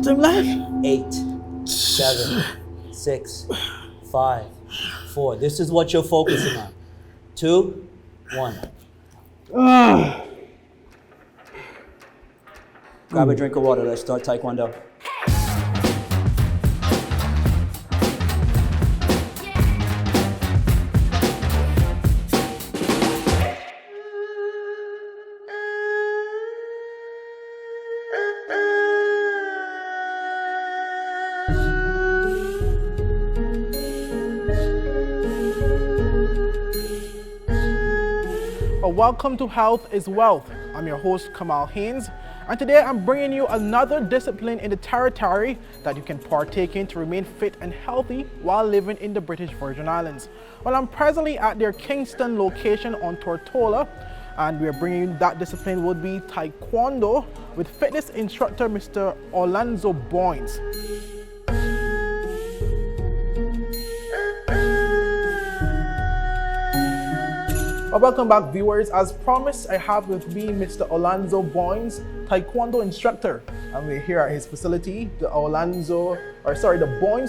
time left? 8, 7, 6, 5, 4. This is what you're focusing on. 2, 1. Grab a drink of water. Let's start Taekwondo. Welcome to Health is Wealth. I'm your host, Kamal Haynes, and today I'm bringing you another discipline in the territory that you can partake in to remain fit and healthy while living in the British Virgin Islands. Well, I'm presently at their Kingston location on Tortola, and we're bringing you that discipline would be Taekwondo with fitness instructor Mr. Orlando Boynes. Welcome back, viewers. As promised, I have with me Mr. Orlando Boynes, Taekwondo instructor, and we're here at his facility, the Boynes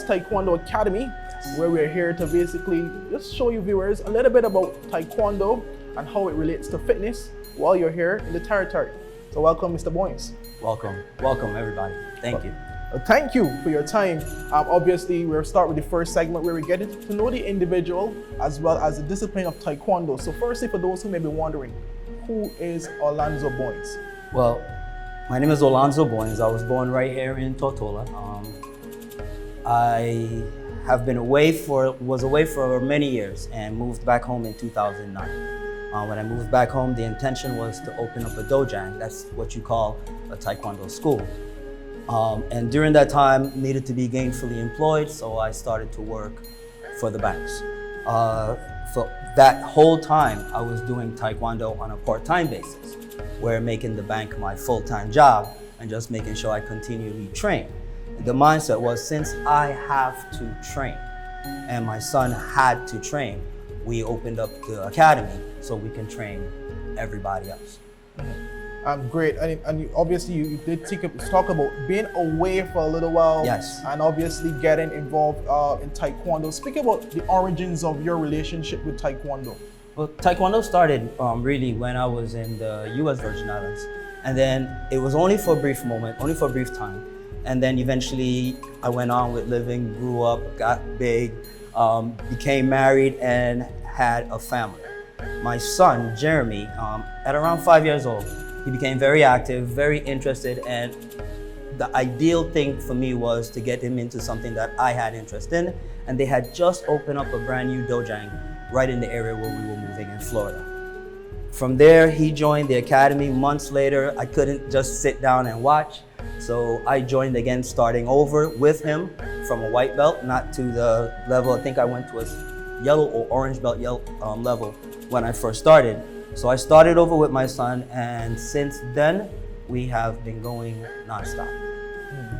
Taekwondo Academy, where we're here to basically just show you viewers a little bit about Taekwondo and how it relates to fitness while you're here in the territory. So welcome, Mr. Boynes. Welcome everybody. Thank you. Thank you for your time. Obviously, we'll start with the first segment where we get to know the individual as well as the discipline of Taekwondo. So firstly, for those who may be wondering, who is Orlando Boynes? Well, my name is Orlando Boynes. I was born right here in Tortola. I have been was away for many years and moved back home in 2009. When I moved back home, the intention was to open up a dojang. That's what you call a Taekwondo school. And during that time, needed to be gainfully employed, so I started to work for the banks. For that whole time, I was doing Taekwondo on a part-time basis, where making the bank my full-time job and just making sure I continually train. The mindset was, since I have to train and my son had to train, we opened up the academy so we can train everybody else. Great, and obviously you did talk about being away for a little while. Yes. And obviously getting involved in Taekwondo. Speak about the origins of your relationship with Taekwondo. Well, Taekwondo started really when I was in the U.S. Virgin Islands, and then it was only for a brief moment, only for a brief time, and then eventually I went on with living, grew up, got big, became married, and had a family. My son, Jeremy, at around 5 years old, he became very active, very interested, and the ideal thing for me was to get him into something that I had interest in, and they had just opened up a brand new dojang right in the area where we were moving in Florida. From there, he joined the academy. Months later, I couldn't just sit down and watch, so I joined again, starting over with him from a white belt, not to the level, I think I went to a yellow or orange belt level when I first started. So I started over with my son, and since then, we have been going nonstop.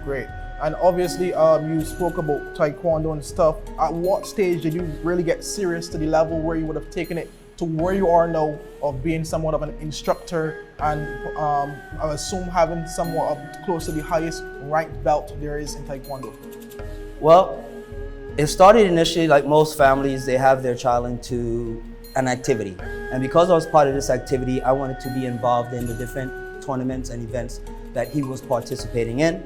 Great. And obviously, you spoke about Taekwondo and stuff. At what stage did you really get serious to the level where you would have taken it to where you are now of being somewhat of an instructor and I assume having somewhat of close to the highest ranked belt there is in Taekwondo? Well, it started initially like most families, they have their child into an activity. And because I was part of this activity, I wanted to be involved in the different tournaments and events that he was participating in.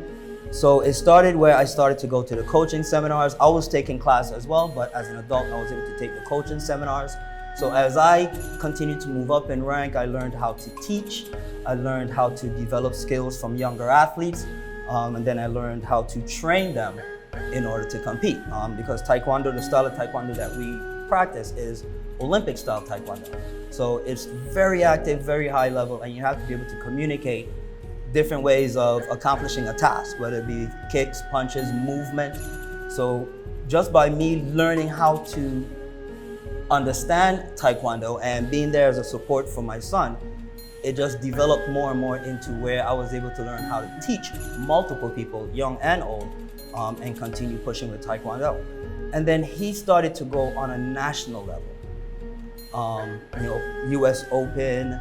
So it started where I started to go to the coaching seminars. I was taking class as well, but as an adult, I was able to take the coaching seminars. So as I continued to move up in rank, I learned how to teach. I learned how to develop skills from younger athletes. And then I learned how to train them in order to compete. Because Taekwondo, the style of Taekwondo that we practice is Olympic style Taekwondo. So it's very active, very high level, and you have to be able to communicate different ways of accomplishing a task, whether it be kicks, punches, movement. So just by me learning how to understand Taekwondo and being there as a support for my son, it just developed more and more into where I was able to learn how to teach multiple people, young and old, and continue pushing with Taekwondo. And then he started to go on a national level. US Open,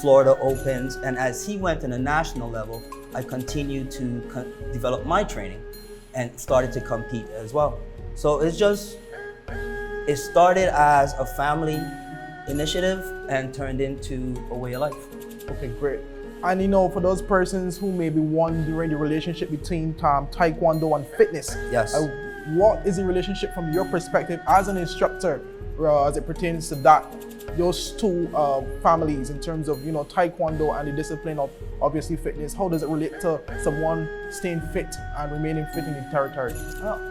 Florida Opens, and as he went to the national level, I continued to develop my training and started to compete as well. So it started as a family initiative and turned into a way of life. Okay, great. And for those persons who may be wondering the relationship between Taekwondo and fitness, Yes. What is the relationship from your perspective as an instructor as it pertains to those two families in terms of Taekwondo and the discipline of obviously fitness? How does it relate to someone staying fit and remaining fit in the territory? Well,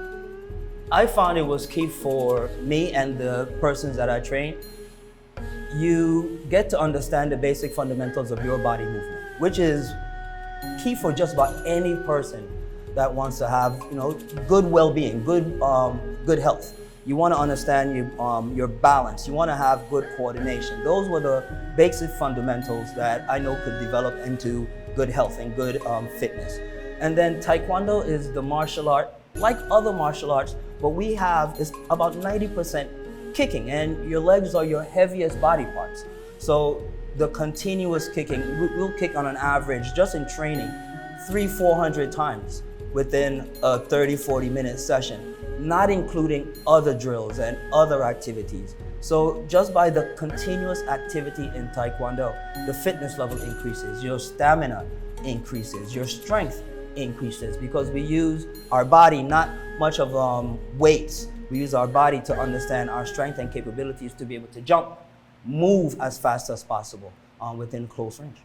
I found it was key for me and the persons that I train. You get to understand the basic fundamentals of your body movement, which is key for just about any person that wants to have good well-being, good health. You want to understand your balance. You want to have good coordination. Those were the basic fundamentals that I know could develop into good health and good fitness. And then Taekwondo is the martial art, like other martial arts, what we have is about 90% kicking, and your legs are your heaviest body parts. So the continuous kicking, we'll kick on an average, just in training, 300-400 times within a 30-40 minute session, not including other drills and other activities. So just by the continuous activity in Taekwondo, the fitness level increases, your stamina increases, your strength increases, because we use our body, not much of weights. We use our body to understand our strength and capabilities to be able to jump, move as fast as possible within close range.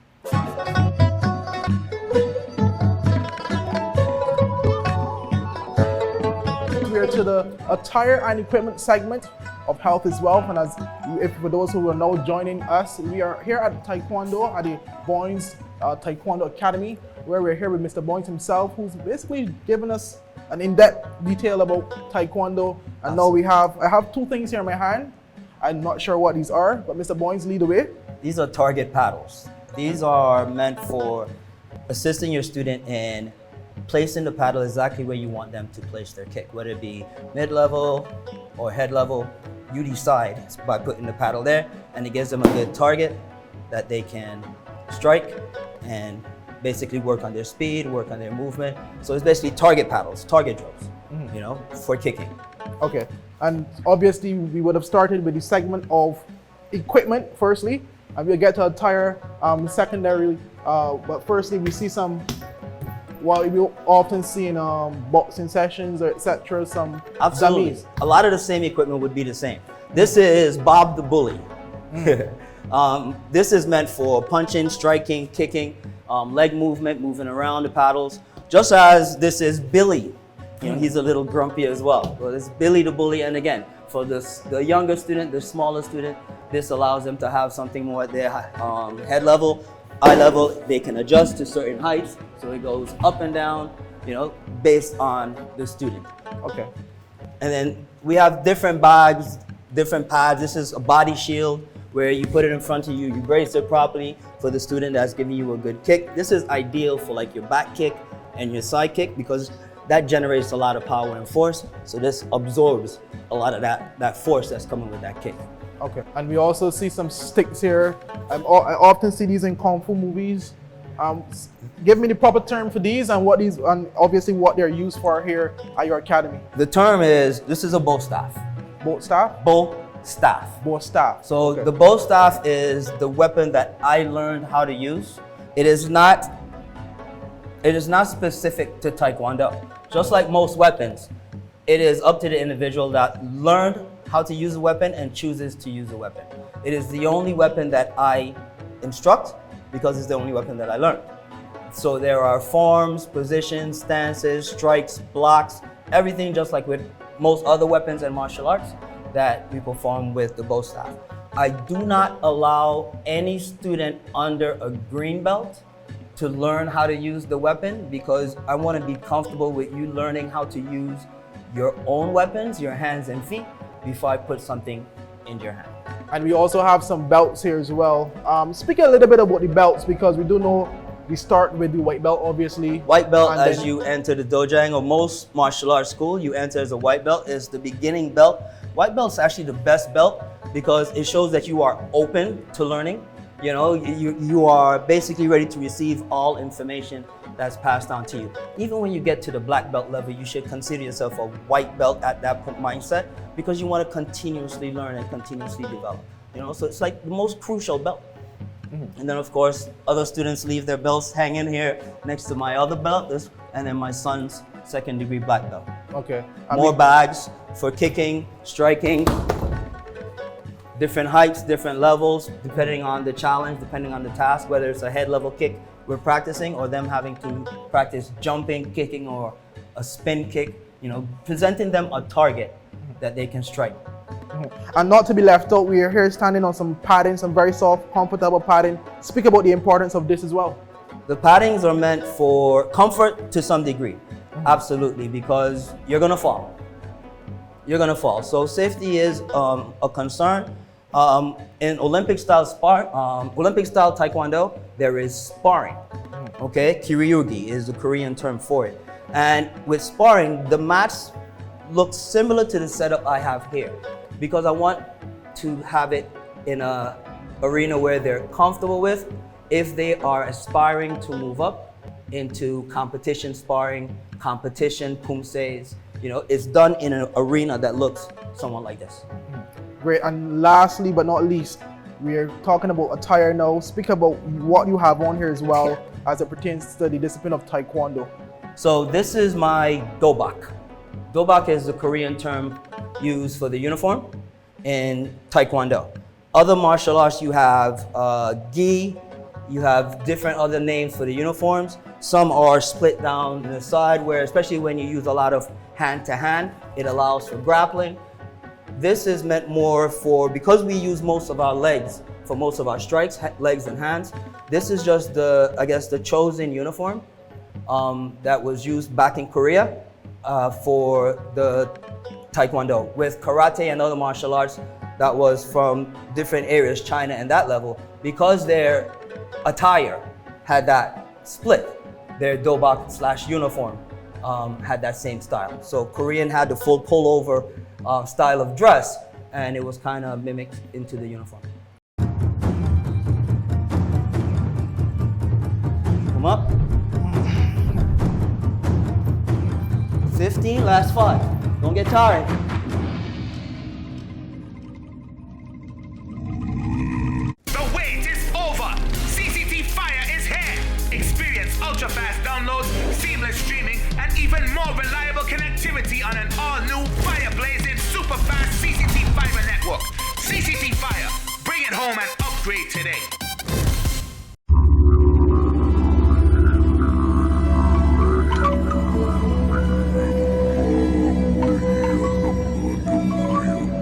We are to the attire and equipment segment of Health is Wealth, and if for those who are now joining us, we are here at Taekwondo at the Boynes Taekwondo Academy, where we're here with Mr. Boynes himself, who's basically given us an in-depth detail about Taekwondo. And now I have two things here in my hand. I'm not sure what these are, but Mr. Boynes, lead the way. These are target paddles. These are meant for assisting your student in placing the paddle exactly where you want them to place their kick, whether it be mid-level or head level. You decide by putting the paddle there, and it gives them a good target that they can strike and basically work on their speed, work on their movement. So it's basically target paddles, target drills, for kicking. Okay, and obviously we would have started with the segment of equipment firstly, and we'll get to attire secondarily. But firstly, we see what we often see in boxing sessions or etc. Some Absolutely. dummies. A lot of the same equipment would be the same. This is Bob the Bully. This is meant for punching, striking, kicking, leg movement, moving around the paddles. Just as this is Billy. He's a little grumpy as well. Well, it's Billy the Bully, and again, for the younger student, the smaller student, this allows them to have something more at their head level, eye level. They can adjust to certain heights, so it goes up and down, based on the student. Okay. And then we have different bags, different pads. This is a body shield where you put it in front of you, you brace it properly for the student that's giving you a good kick. This is ideal for like your back kick and your side kick, because that generates a lot of power and force. So this absorbs a lot of that force that's coming with that kick. Okay, and we also see some sticks here. I often see these in Kung Fu movies. Give me the proper term for these and obviously what they're used for here at your academy. The term is, this is a bow staff. Bow staff? Bow staff. Bow staff. So okay. The bow staff is the weapon that I learned how to use. It is not specific to Taekwondo. Just like most weapons, it is up to the individual that learned how to use a weapon and chooses to use a weapon. It is the only weapon that I instruct because it's the only weapon that I learned. So there are forms, positions, stances, strikes, blocks, everything just like with most other weapons and martial arts that we perform with the bow staff. I do not allow any student under a green belt to learn how to use the weapon, because I want to be comfortable with you learning how to use your own weapons, your hands and feet, before I put something in your hand. And we also have some belts here as well. Speak a little bit about the belts, because we do know we start with the white belt, obviously. White belt, as you enter the dojang or most martial arts school, you enter as a white belt. It's the beginning belt. White belt's actually the best belt because it shows that you are open to learning. You know, you are basically ready to receive all information that's passed on to you. Even when you get to the black belt level, you should consider yourself a white belt at that mindset, because you want to continuously learn and continuously develop. You know, so it's like the most crucial belt. And then of course, other students leave their belts hanging here next to my other belt, and then my son's second-degree black belt. Okay. More bags for kicking, striking, different heights, different levels, depending on the challenge, depending on the task, whether it's a head level kick we're practicing, or them having to practice jumping, kicking, or a spin kick, you know, presenting them a target that they can strike. And not to be left out, we are here standing on some padding, some very soft, comfortable padding. Speak about the importance of this as well. The paddings are meant for comfort to some degree, absolutely, because you're gonna fall. You're gonna fall. So safety is a concern. In Olympic style Taekwondo, there is sparring. Okay, Kiryugi is the Korean term for it. And with sparring, the mats look similar to the setup I have here, because I want to have it in an arena where they're comfortable with if they are aspiring to move up into competition sparring, competition pumseis. You know, it's done in an arena that looks somewhat like this. Great. And lastly but not least, we're talking about attire now. Speak about what you have on here as well as it pertains to the discipline of Taekwondo. So this is my dobak. Dobak is the Korean term used for the uniform in Taekwondo. Other martial arts, you have gi, you have different other names for the uniforms. Some are split down the side, where especially when you use a lot of hand-to-hand, it allows for grappling. This is meant more for, because we use most of our legs for most of our strikes, legs and hands. This is just the, I guess, the chosen uniform that was used back in Korea for the Taekwondo. With karate and other martial arts, that was from different areas, China and that level, because their attire had that split. Their dobak / uniform had that same style. So Korean had the full pullover style of dress, and it was kind of mimicked into the uniform. Come up. 15, last 5. Don't get tired. The wait is over. CCT Fire is here. Experience ultra-fast downloads, seamless streaming, and even more reliable connectivity on an all-new fire-blazing super-fast CCT Fiber network. CCT Fire. Bring it home and upgrade today.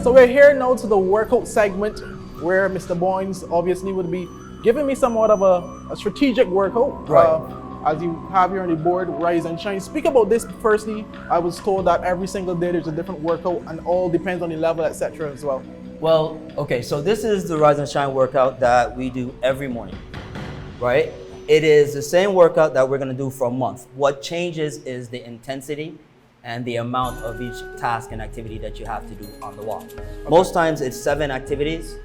So we're here now to the workout segment, where Mr. Boynes obviously would be giving me somewhat of a strategic workout. Right. As you have here on the board, Rise and Shine. Speak about this. Firstly, I was told that every single day there's a different workout, and all depends on the level, etc. as well. Well, okay, so this is the Rise and Shine workout that we do every morning, right? It is the same workout that we're gonna do for a month. What changes is the intensity and the amount of each task and activity that you have to do on the wall. Okay. Most times it's 7 activities,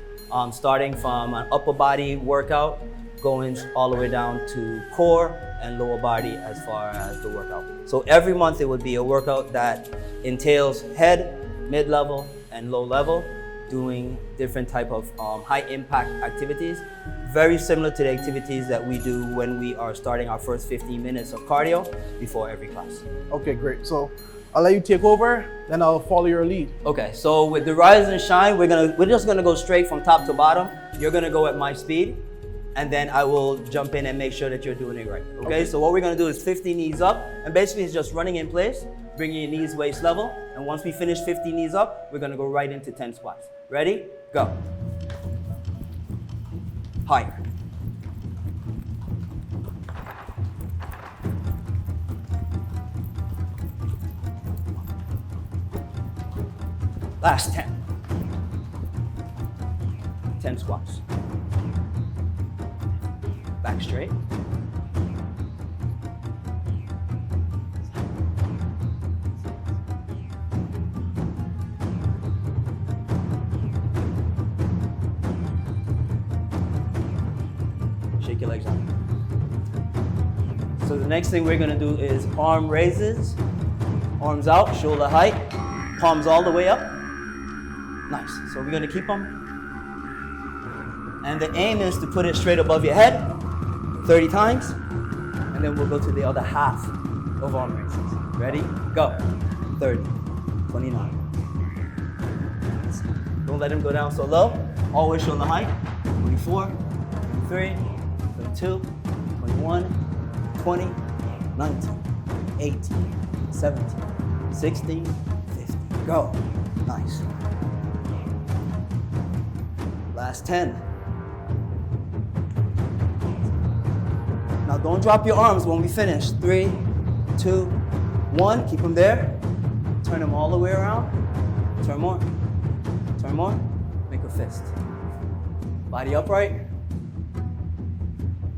starting from an upper body workout, going all the way down to core and lower body as far as the workout. So every month it would be a workout that entails head, mid-level, and low level, doing different type of high impact activities, very similar to the activities that we do when we are starting our first 15 minutes of cardio before every class. Okay, great. So I'll let you take over, then I'll follow your lead. Okay, so with the Rise and Shine, we're just gonna go straight from top to bottom. You're gonna go at my speed, and then I will jump in and make sure that you're doing it right. Okay, so what we're gonna do is 50 knees up, and basically it's just running in place, bringing your knees waist level, and once we finish 50 knees up, we're gonna go right into 10 squats. Ready? Go. Higher. Last 10. 10 squats. Back straight. your legs out. So the next thing we're gonna do is arm raises, arms out, shoulder height, palms all the way up. Nice. So we're gonna keep them. And the aim is to put it straight above your head 30 times. And then we'll go to the other half of arm raises. Ready? Go. 30, 29. Don't let them go down so low. Always shoulder height. 24, 23, 22, 21, 20, 19, 18, 17, 16, 50. Go. Nice. Last 10. Now don't drop your arms when we finish. 3, 2, 1. Keep them there. Turn them all the way around. Turn more. Turn more. Make a fist. Body upright.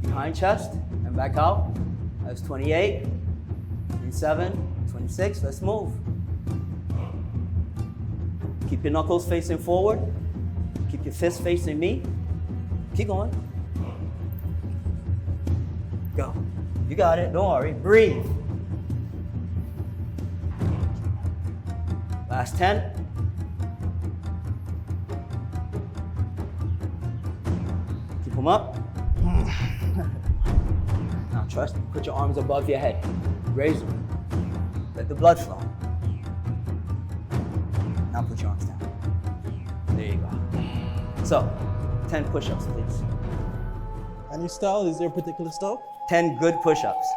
Behind chest and back out. That's 28, 27, 26. Let's move. Keep your knuckles facing forward. Keep your fists facing me. Keep going. Go. You got it. Don't worry. Breathe. Last 10. Keep them up. Now trust me. Put your arms above your head. Raise them. Let the blood flow. Now put your arms down. There you go. So, 10 push-ups, please. Any style? Is there a particular style? 10 good push-ups.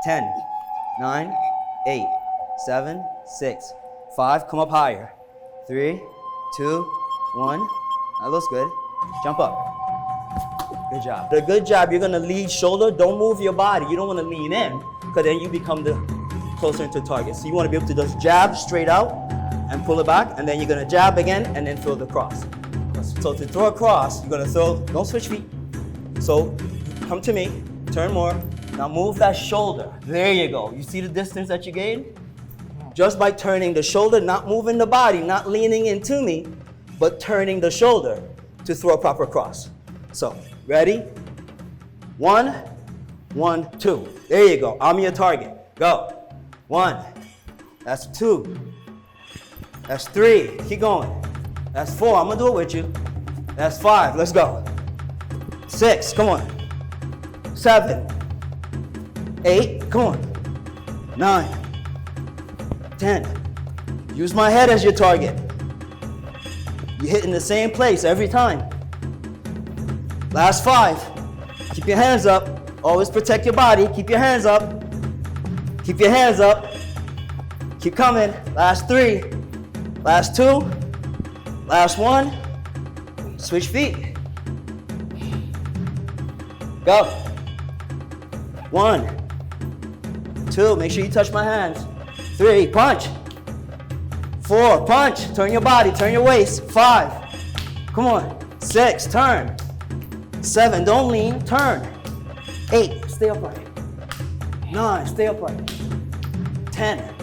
10, 9, 8, 7, 6, 5. Come up higher. 3, 2, 1. That looks good. Jump up. Good job. The good job, you're gonna lead shoulder. Don't move your body. You don't wanna lean in, because then you become closer into target. So you wanna be able to just jab straight out and pull it back, and then you're gonna jab again and then throw the cross. So to throw a cross, you're gonna throw, don't switch feet. So come to me, turn more. Now move that shoulder. There you go. You see the distance that you gained? Just by turning the shoulder, not moving the body, not leaning into me, but turning the shoulder to throw a proper cross. So, ready? 1, 1, 2. There you go. I'm your target. Go. 1. That's 2. That's 3. Keep going. That's 4. I'm gonna do it with you. That's 5. Let's go. 6. Come on. 7. 8. Come on. 9. 10. Use my head as your target. You're hitting the same place every time. Last 5. Keep your hands up. Always protect your body. Keep your hands up. Keep your hands up. Keep coming. Last 3. Last 2. Last 1. Switch feet. Go. 1. 2. Make sure you touch my hands. 3. Punch. 4. Punch. Turn your body. Turn your waist. 5. Come on. 6. Turn. 7. Don't lean. Turn. 8. Stay upright. 9. Stay upright. 10.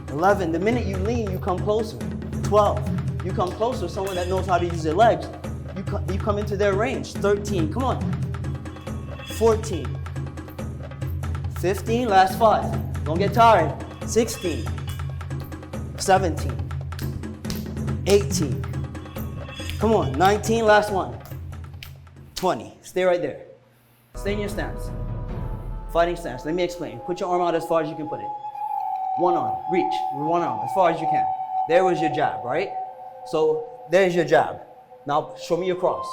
11. The minute you lean, you come closer. 12. You come closer. Someone that knows how to use their legs, you come into their range. 13. Come on. 14. 15. Last 5. Don't get tired. 16. 17. 18. Come on. 19. Last one. 20. Stay right there. Stay in your stance. Fighting stance. Let me explain. Put your arm out as far as you can put it. One arm. Reach with one arm as far as you can. There was your jab, right? So there's your jab. Now show me your cross.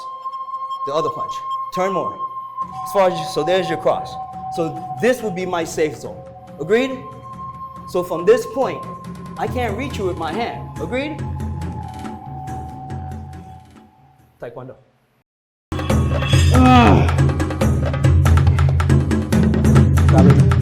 The other punch. Turn more. As far as you, so there's your cross. So this would be my safe zone. Agreed? So from this point, I can't reach you with my hand. Agreed? Taekwondo. Grab it.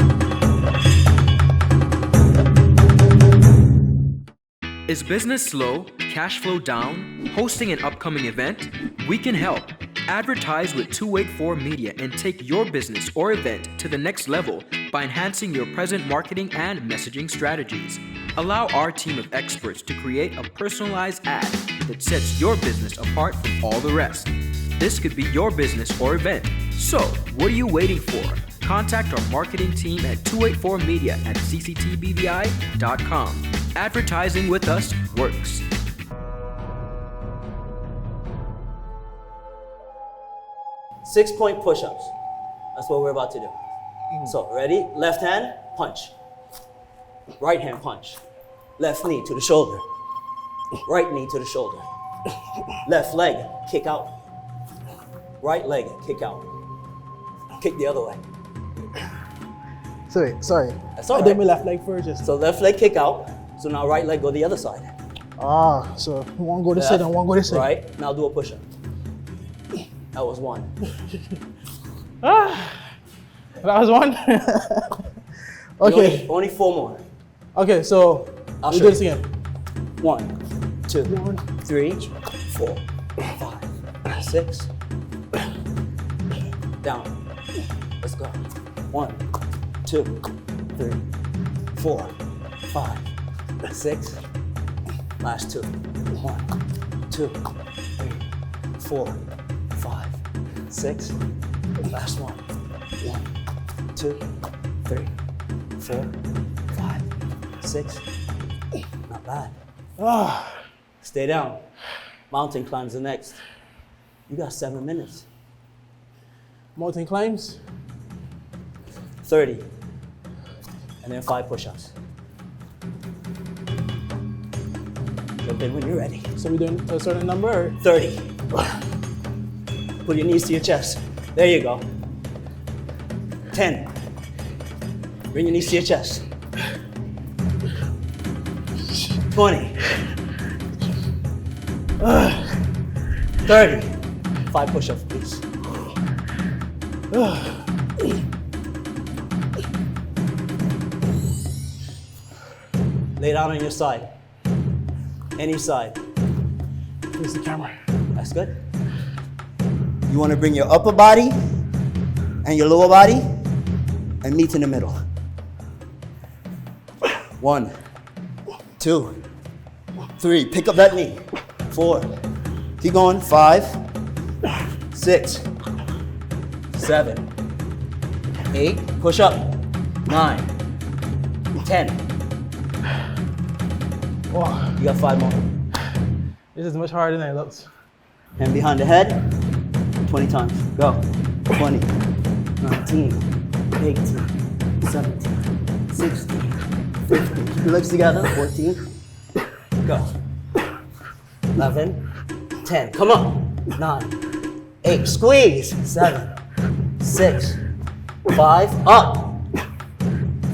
Is business slow, cash flow down, hosting an upcoming event? We can help. Advertise with 284 Media and take your business or event to the next level by enhancing your present marketing and messaging strategies. Allow our team of experts to create a personalized ad that sets your business apart from all the rest. This could be your business or event. So, what are you waiting for? Contact our marketing team at 284media@cctbvi.com. Advertising with us works. Six-point push-ups. That's what we're about to do. So, ready? Left hand, punch. Right hand, punch. Left knee to the shoulder. Right knee to the shoulder. Left leg, kick out. Right leg, kick out. Kick the other way. Sorry. That's all I right. did my left leg first. Just. So left leg kick out. So now right leg go the other side. So one go this side and one go this side. Right, now do a push-up. That was one. That was one. Okay. Only four more. Okay, so I'll we show do this you. again. 1, 2, 1, 3, 4, 5, 6. Down. Let's go. 1, 2, 3, 4, 5, 6. Last two. 1, 2, 3, 4, 5, 6. Last one. 1, 2, 3, 4, 5, 6. Not bad. Stay down. Mountain climbs the next. You got 7 minutes. Mountain climbs. 30. And then 5 push-ups. Jump in when you're ready. So we doing a certain number? Or? 30. Put your knees to your chest. There you go. 10. Bring your knees to your chest. 20. 30. 5 push-ups, please. Lay down on your side. Any side. Here's the camera. That's good. You want to bring your upper body and your lower body and meet in the middle. 1, 2, 3. Pick up that knee. 4. Keep going. 5, 6, 7, 8. Push up. 9, 10. Oh, You got 5 more. this is much harder than it looks. Hand behind the head. 20 times. Go. 20, 19, 18, 17, 16, 15. Keep your legs together. 14. Go. 11, 10. Come on. 9, 8. Squeeze. 7, 6, 5. Up.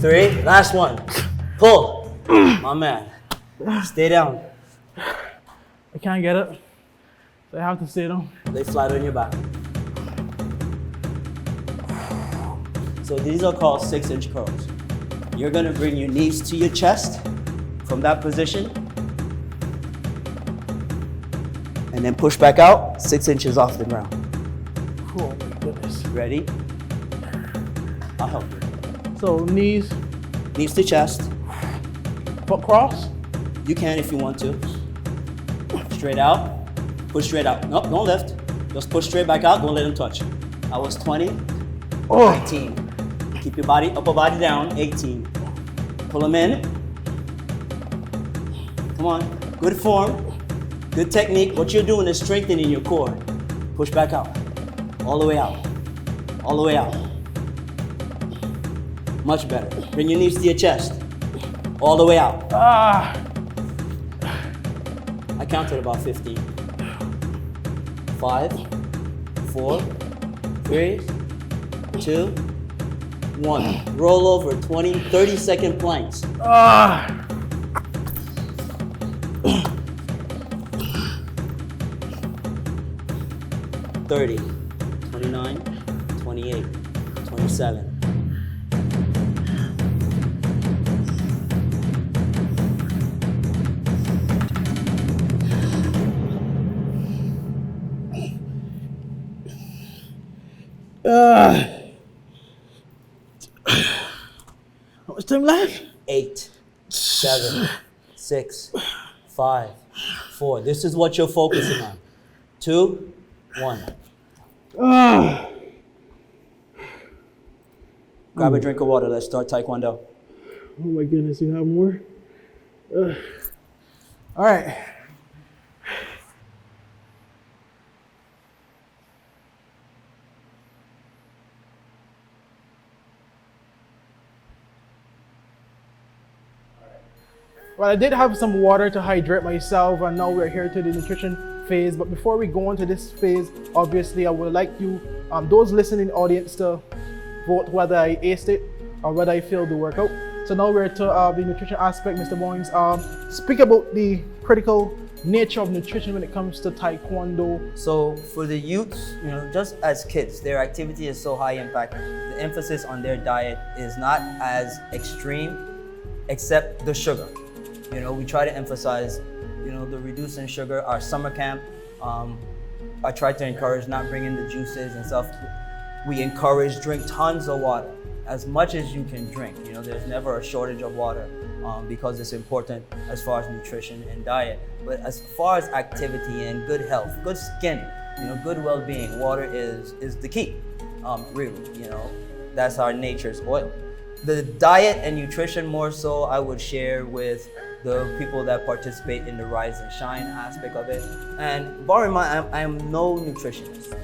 3. Last one. Pull. My man. Stay down. I can't get it. So I have to stay down. Lay flat on your back. So these are called 6-inch curls. You're gonna bring your knees to your chest from that position. And then push back out 6 inches off the ground. Oh my goodness. Ready? I'll help you. So knees, Knees to chest. foot cross. You can if you want to. Straight out. Push straight out. Nope, don't lift. Just push straight back out. Don't let them touch. I was 20. 19. Keep your body, upper body down. 18. Pull them in. Come on. Good form. Good technique. What you're doing is strengthening your core. Push back out. All the way out. All the way out. Much better. Bring your knees to your chest. All the way out. I counted about 15. 5, 4, 3, 2, 1. Roll over 20, 30-second planks. 30, 29, 28, 27. How much time left? 8, 7, 6, 5, 4. This is what you're focusing on. 2, 1. Grab a drink of water. Let's start Taekwondo. Oh my goodness, you have more? All right. Well, I did have some water to hydrate myself, and now we're here to the nutrition phase. But before we go into this phase, obviously, I would like you, those listening audience, to vote whether I aced it or whether I failed the workout. So now we're to the nutrition aspect, Mr. Bowings. Speak about the critical nature of nutrition when it comes to Taekwondo. So for the youths, just as kids, their activity is so high impact. The emphasis on their diet is not as extreme, except the sugar. We try to emphasize, the reducing sugar. Our summer camp, I try to encourage not bringing the juices and stuff. We encourage drink tons of water, as much as you can drink. There's never a shortage of water because it's important as far as nutrition and diet. But as far as activity and good health, good skin, good well-being, water is the key. Really, that's our nature's oil. The diet and nutrition more so I would share with the people that participate in the rise and shine aspect of it. And bear in mind, I am no nutritionist,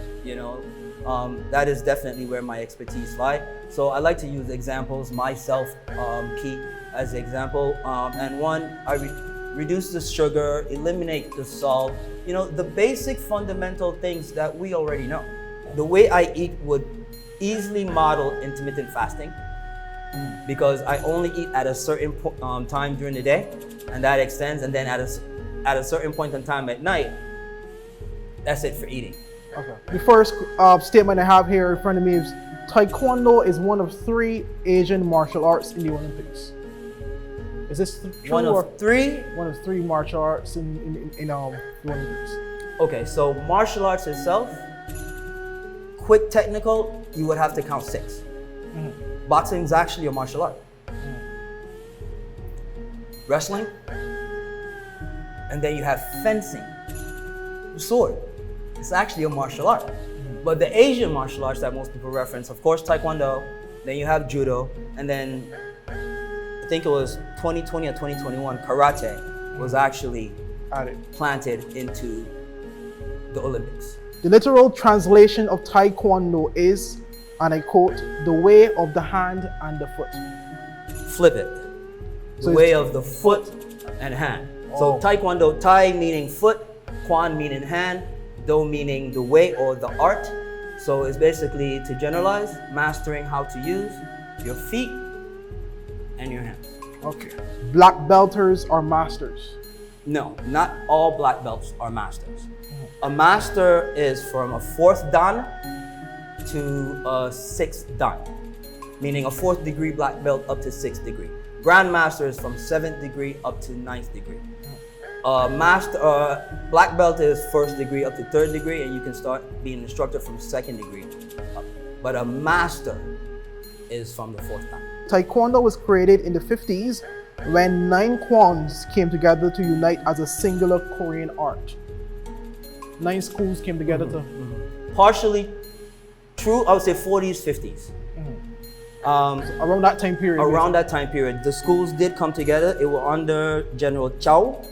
that is definitely where my expertise lie. So I like to use examples, myself, key as an example. And one, I reduce the sugar, eliminate the salt, the basic fundamental things that we already know. The way I eat would easily model intermittent fasting, because I only eat at a certain time during the day, and that extends, and then at a certain point in time at night, that's it for eating. Okay. The first statement I have here in front of me is Taekwondo is one of 3 Asian martial arts in the Olympics. Is this true? One of 3? One of 3 martial arts in the Olympics. Okay, so martial arts itself, quick technical, you would have to count 6. Boxing is actually a martial art. Wrestling, and then you have fencing, sword. It's actually a martial art. But the Asian martial arts that most people reference, of course, Taekwondo, then you have Judo, and then I think it was 2020 or 2021, Karate was actually planted into the Olympics. The literal translation of Taekwondo is, and I quote, the way of the hand and the foot. Flip it. The way of the foot and hand. So Taekwondo, Tai meaning foot, Kwan meaning hand, Do meaning the way or the art. So it's basically, to generalize, mastering how to use your feet and your hands. Okay. Black belters are masters? No, not all black belts are masters. A master is from a 4th dan to a 6th dan, meaning a 4th degree black belt up to 6th degree. Grandmaster is from 7th degree up to 9th degree. Black belt is 1st degree up to 3rd degree, and you can start being an instructor from 2nd degree up. But a master is from the 4th dan. Taekwondo was created in the 50s when 9 Kwans came together to unite as a singular Korean art. 9 schools came together to... Partially true, I would say 40s, 50s. Around that time period. Around that time period, the schools did come together. It was under General Chow.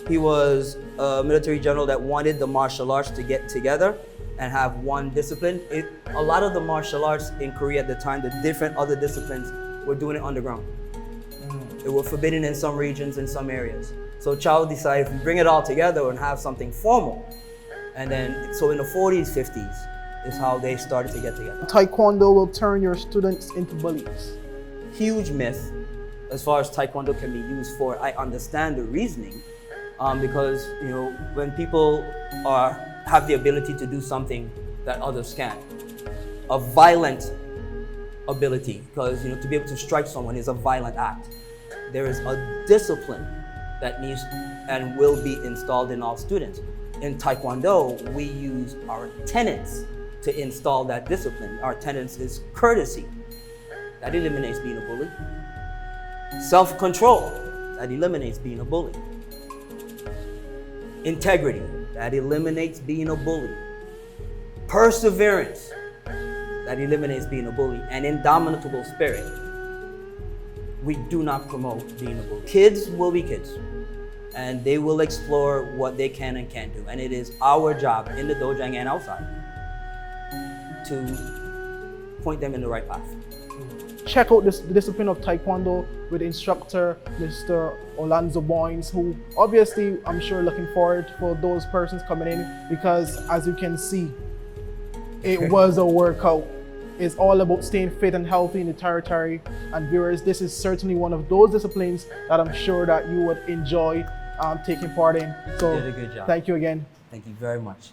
He was a military general that wanted the martial arts to get together and have one discipline. A lot of the martial arts in Korea at the time, the different other disciplines, were doing it underground. They were forbidden in some regions, in some areas. So Chow decided if we bring it all together and have something formal. And then, so in the 40s, 50s is how they started to get together. Taekwondo will turn your students into bullies. Huge myth as far as Taekwondo can be used for. I understand the reasoning because, when people have the ability to do something that others can't, a violent ability, because to be able to strike someone is a violent act. There is a discipline that needs and will be installed in all students. In Taekwondo, we use our tenets to install that discipline. Our tenets is courtesy. That eliminates being a bully. Self-control. That eliminates being a bully. Integrity. That eliminates being a bully. Perseverance. that eliminates being a bully, and indomitable spirit. We do not promote being a bully. Kids will be kids, and they will explore what they can and can't do. And it is our job in the dojang and outside to point them in the right path. Check out the discipline of Taekwondo with instructor Mr. Orlando Boynes, who obviously I'm sure looking forward for those persons coming in, because as you can see, it was a workout. It's all about staying fit and healthy in the territory. And viewers, this is certainly one of those disciplines that I'm sure that you would enjoy taking part in. So You did a good job. thank you again. Thank you very much.